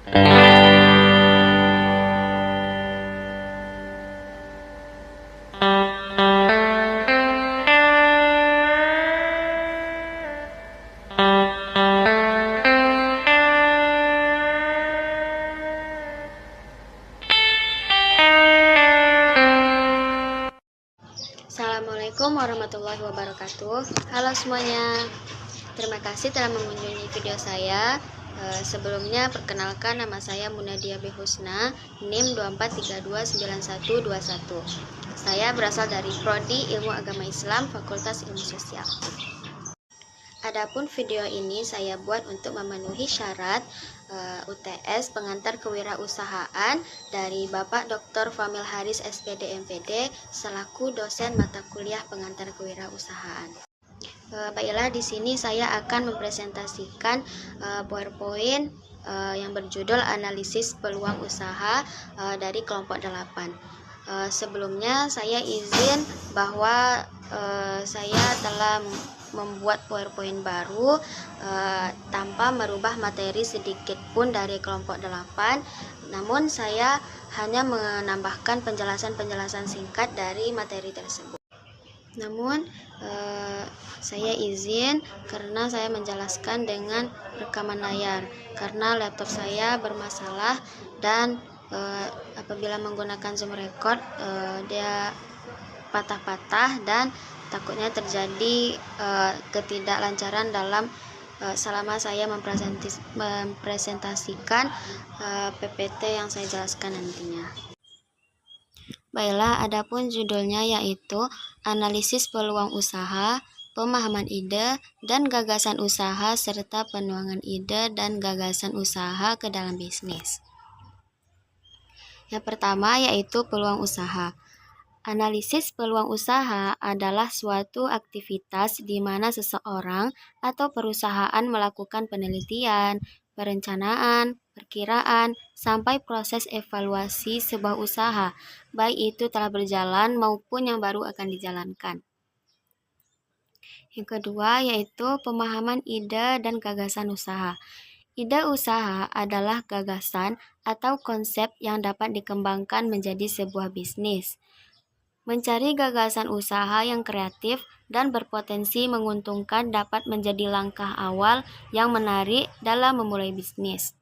Assalamualaikum warahmatullahi wabarakatuh. Halo semuanya, terima kasih telah mengunjungi video saya. Sebelumnya perkenalkan, nama saya Munadia B. Husna, NIM 24329121. Saya berasal dari Prodi Ilmu Agama Islam, Fakultas Ilmu Sosial. Adapun video ini saya buat untuk memenuhi syarat UTS pengantar kewirausahaan dari Bapak Dr. Famil Haris SPD MPD selaku dosen mata kuliah pengantar kewirausahaan. Baiklah, di sini saya akan mempresentasikan PowerPoint yang berjudul analisis peluang usaha dari kelompok 8. Sebelumnya saya izin bahwa saya telah membuat PowerPoint baru tanpa merubah materi sedikit pun dari kelompok 8. Namun saya hanya menambahkan penjelasan-penjelasan singkat dari materi tersebut. Namun saya izin karena saya menjelaskan dengan rekaman layar karena laptop saya bermasalah dan apabila menggunakan Zoom record dia patah-patah dan takutnya terjadi ketidaklancaran dalam selama saya mempresentasikan PPT yang saya jelaskan nantinya. Baiklah, adapun judulnya yaitu analisis peluang usaha, pemahaman ide dan gagasan usaha serta penuangan ide dan gagasan usaha ke dalam bisnis. Yang pertama yaitu peluang usaha. Analisis peluang usaha adalah suatu aktivitas di mana seseorang atau perusahaan melakukan penelitian, perencanaan, perkiraan, sampai proses evaluasi sebuah usaha, baik itu telah berjalan maupun yang baru akan dijalankan. Yang kedua yaitu pemahaman ide dan gagasan usaha. Ide usaha adalah gagasan atau konsep yang dapat dikembangkan menjadi sebuah bisnis. Mencari gagasan usaha yang kreatif dan berpotensi menguntungkan dapat menjadi langkah awal yang menarik dalam memulai bisnis.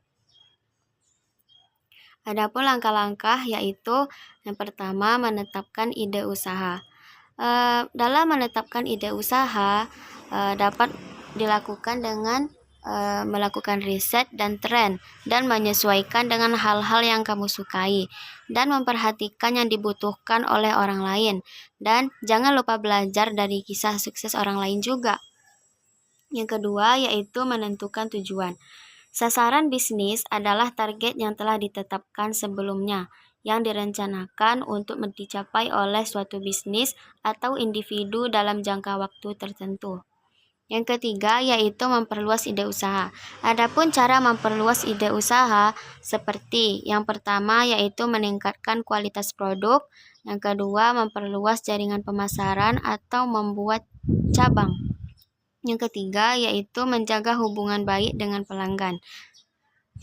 Adapun langkah-langkah yaitu yang pertama menetapkan ide usaha. Dalam menetapkan ide usaha dapat dilakukan dengan melakukan riset dan tren dan menyesuaikan dengan hal-hal yang kamu sukai dan memperhatikan yang dibutuhkan oleh orang lain dan jangan lupa belajar dari kisah sukses orang lain juga. Yang kedua yaitu menentukan tujuan. Sasaran bisnis adalah target yang telah ditetapkan sebelumnya yang direncanakan untuk dicapai oleh suatu bisnis atau individu dalam jangka waktu tertentu. Yang ketiga yaitu memperluas ide usaha. Adapun cara memperluas ide usaha seperti yang pertama yaitu meningkatkan kualitas produk, yang kedua memperluas jaringan pemasaran atau membuat cabang. Yang ketiga yaitu menjaga hubungan baik dengan pelanggan.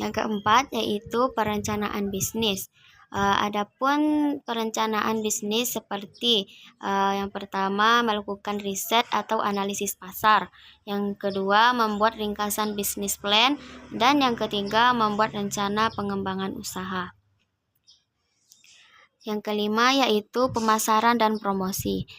Yang keempat yaitu perencanaan bisnis. Adapun perencanaan bisnis seperti yang pertama melakukan riset atau analisis pasar, yang kedua membuat ringkasan bisnis plan, dan yang ketiga membuat rencana pengembangan usaha. Yang kelima yaitu pemasaran dan promosi.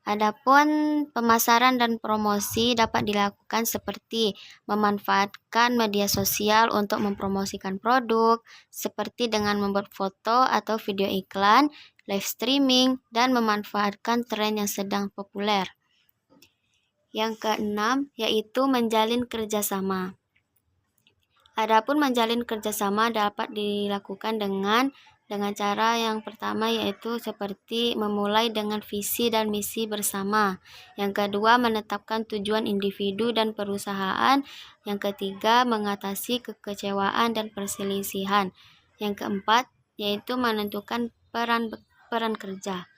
Adapun pemasaran dan promosi dapat dilakukan seperti memanfaatkan media sosial untuk mempromosikan produk, seperti dengan membuat foto atau video iklan, live streaming, dan memanfaatkan tren yang sedang populer. Yang keenam yaitu menjalin kerjasama. Adapun menjalin kerjasama dapat dilakukan dengan cara yang pertama yaitu seperti memulai dengan visi dan misi bersama. Yang kedua menetapkan tujuan individu dan perusahaan. Yang ketiga mengatasi kekecewaan dan perselisihan. Yang keempat yaitu menentukan peran kerja.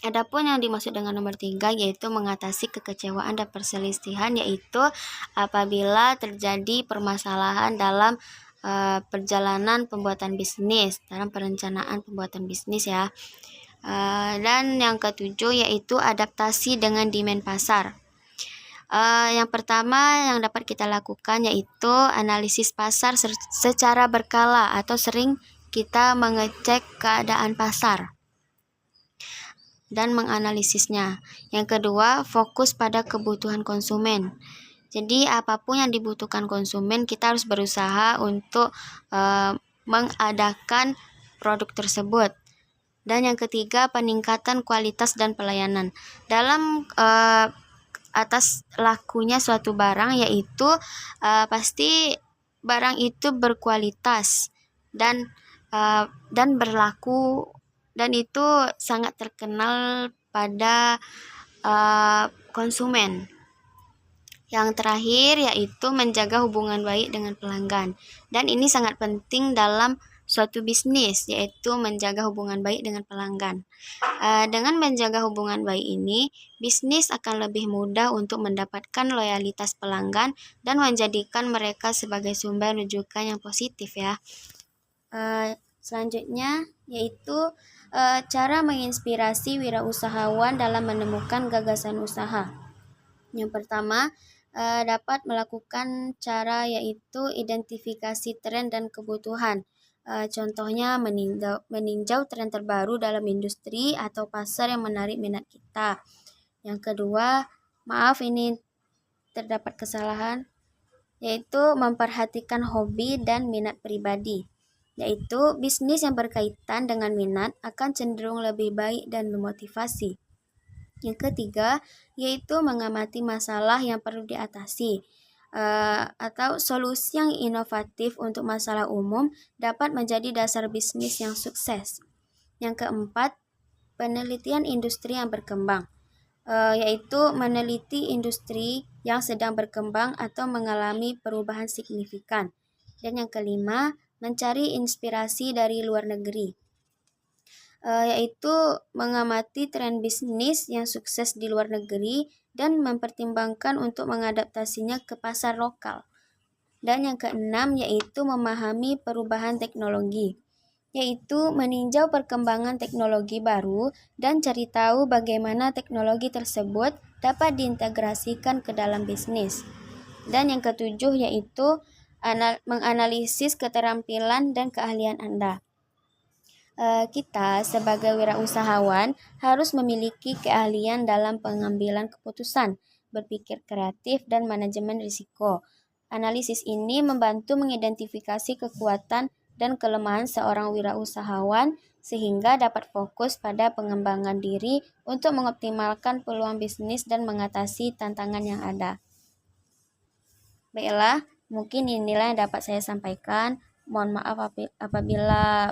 Adapun yang dimaksud dengan nomor 3 yaitu mengatasi kekecewaan dan perselisihan, yaitu apabila terjadi permasalahan dalam perjalanan pembuatan bisnis, dalam perencanaan pembuatan bisnis ya. Dan yang ketujuh yaitu adaptasi dengan demand pasar. Yang pertama yang dapat kita lakukan yaitu analisis pasar secara berkala atau sering kita mengecek keadaan pasar dan menganalisisnya. Yang kedua, fokus pada kebutuhan konsumen. Jadi apapun yang dibutuhkan konsumen, kita harus berusaha untuk mengadakan produk tersebut. Dan yang ketiga, peningkatan kualitas dan pelayanan. Dalam atas lakunya suatu barang, yaitu pasti barang itu berkualitas dan berlaku, dan itu sangat terkenal pada konsumen. Yang terakhir yaitu menjaga hubungan baik dengan pelanggan, dan ini sangat penting dalam suatu bisnis, yaitu menjaga hubungan baik dengan pelanggan. Dengan menjaga hubungan baik ini, bisnis akan lebih mudah untuk mendapatkan loyalitas pelanggan dan menjadikan mereka sebagai sumber rujukan yang positif ya. Selanjutnya yaitu cara menginspirasi wirausahawan dalam menemukan gagasan usaha. Yang pertama, dapat melakukan cara yaitu identifikasi tren dan kebutuhan. Contohnya meninjau tren terbaru dalam industri atau pasar yang menarik minat kita. Yang kedua, maaf ini terdapat kesalahan, yaitu memperhatikan hobi dan minat pribadi. Yaitu bisnis yang berkaitan dengan minat akan cenderung lebih baik dan memotivasi. Yang ketiga, yaitu mengamati masalah yang perlu diatasi, atau solusi yang inovatif untuk masalah umum dapat menjadi dasar bisnis yang sukses. Yang keempat, penelitian industri yang berkembang, yaitu meneliti industri yang sedang berkembang atau mengalami perubahan signifikan. Dan yang kelima, mencari inspirasi dari luar negeri, yaitu mengamati tren bisnis yang sukses di luar negeri dan mempertimbangkan untuk mengadaptasinya ke pasar lokal. Dan yang keenam yaitu memahami perubahan teknologi, yaitu meninjau perkembangan teknologi baru dan cari tahu bagaimana teknologi tersebut dapat diintegrasikan ke dalam bisnis. Dan yang ketujuh yaitu menganalisis keterampilan dan keahlian Anda. Kita sebagai wirausahawan harus memiliki keahlian dalam pengambilan keputusan, berpikir kreatif, dan manajemen risiko. Analisis ini membantu mengidentifikasi kekuatan dan kelemahan seorang wirausahawan sehingga dapat fokus pada pengembangan diri untuk mengoptimalkan peluang bisnis dan mengatasi tantangan yang ada. Baiklah, mungkin inilah yang dapat saya sampaikan. Mohon maaf apabila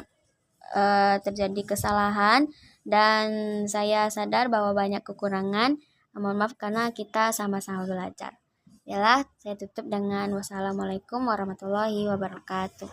terjadi kesalahan, dan saya sadar bahwa banyak kekurangan. Mohon maaf karena kita sama-sama belajar. Yalah, saya tutup dengan wassalamualaikum warahmatullahi wabarakatuh.